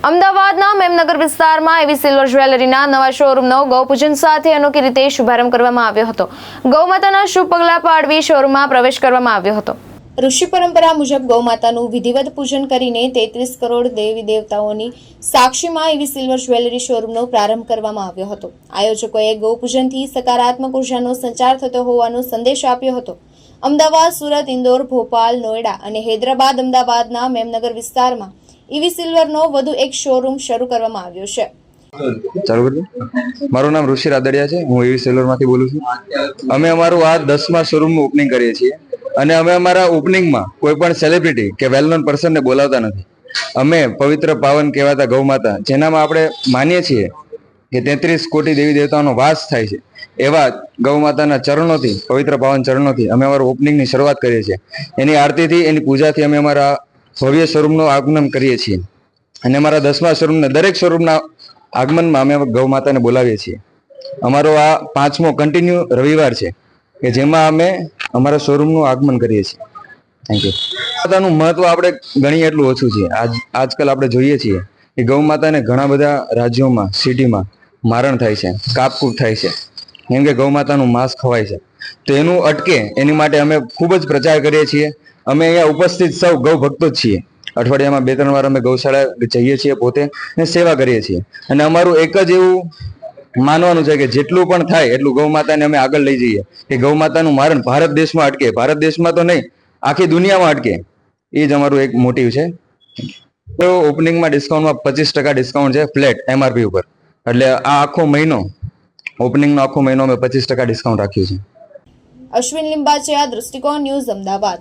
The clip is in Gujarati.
અમદાવાદના મેમનગર વિસ્તારમાં એવી સિલ્વર જ્વેલરીના નવા શોરૂમનો ગૌપૂજન સાથે અનોખી રીતે શુભારંભ કરવામાં આવ્યો હતો. ગૌમાતાના શુભ પગલા પાડવી શોરૂમમાં પ્રવેશ કરવામાં આવ્યો હતો. ઋષિ પરંપરા મુજબ ગૌમાતાનું વિધિવત પૂજન કરીને 33 કરોડ દેવી દેવતાઓની સાક્ષીમાં એવી સિલ્વર જ્વેલરી શોરૂમનો પ્રારંભ કરવામાં આવ્યો હતો. આયોજકોએ ગૌપૂજનથી સકારાત્મક ઉર્જાનો સંચાર થતો હોવાનો સંદેશ આપ્યો હતો. અમદાવાદ, સુરત, ઇન્દોર, ભોપાલ, નોઈડા અને હૈદરાબાદ અમદાવાદના મેમનગર વિસ્તારમાં ઈવી સિલ્વરનો વધુ એક શોરૂમ શરૂ કરવામાં આવ્યો છે. મારું નામ ઋષિ રાદડિયા છે. હું ઈવી સિલ્વરમાંથી બોલું છું. અમે અમારું આ 10મા શોરૂમનું ઓપનિંગ કરીએ છીએ અને અમે અમારા ઓપનિંગમાં કોઈ પણ સેલિબ્રિટી કે વેલ નોન પર્સનને બોલાવતા નથી. અમે પવિત્ર પાવન કહેવાતા ગૌ માતા, જેનામાં આપણે માનીએ છીએ કે 33 કોટી દેવી દેવતાઓનો વાસ થાય છે, એવા ગૌ માતાના ચરણોથી, પવિત્ર પાવન ચરણોથી અમે અમારું ઓપનિંગની શરૂઆત કરીએ છીએ. એની આરતીથી, એની પૂજાથી અમે અમારા ભવ્ય શોરૂમનું આગમન કરીએ છીએ અને અમારા 10મા શોરૂમના દરેક શોરૂમના આગમનમાં અમે ગૌ માતાને બોલાવીએ છીએ. અમારો આ 5મો કન્ટિન્યુ રવિવાર છે કે જેમાં અમે અમારા શોરૂમનું આગમન કરીએ છીએ. Thank you. માતાનું મહત્વ આપણે ગણીએ એટલું ઓછું છે. આજકાલ આપણે જોઈએ છીએ કે ગૌ માતાને ઘણા બધા રાજ્યોમાં, સિટીમાં મારણ થાય છે, કાપકૂપ થાય છે, કેમ કે ગૌ માતાનું માંસ ખવાય છે. તો એનું અટકે એની માટે અમે ખૂબ જ પ્રચાર કરીએ છીએ. અમે અહીંયા ઉપસ્થિત સૌ ગૌ ભક્તો જ છીએ. અઠવાડિયામાં 2-3 વાર અમે ગૌશાળા જઈએ છીએ પોતે અને સેવા કરીએ છીએ. અને અમારું એક જ એવું માનવાનું છે કે જેટલું પણ થાય એટલું ગૌ માતાને અમે આગળ લઈ જઈએ, કે ગૌ માતાનું મારણ ભારત દેશમાં અટકે. ભારત દેશમાં તો નહીં, આખી દુનિયામાં અટકે. એ જ અમારું એક મોટિવ છે. તો ઓપનિંગમાં ડિસ્કાઉન્ટમાં 25% ડિસ્કાઉન્ટ છે ફ્લેટ MRP ઉપર. એટલે આ આખો મહિનો, ઓપનિંગનો આખો મહિનો અમે 25% ડિસ્કાઉન્ટ રાખ્યું છે. અશ્વિન લિંબાચિયા, દૃષ્ટિકોણ ન્યૂઝ, અમદાવાદ.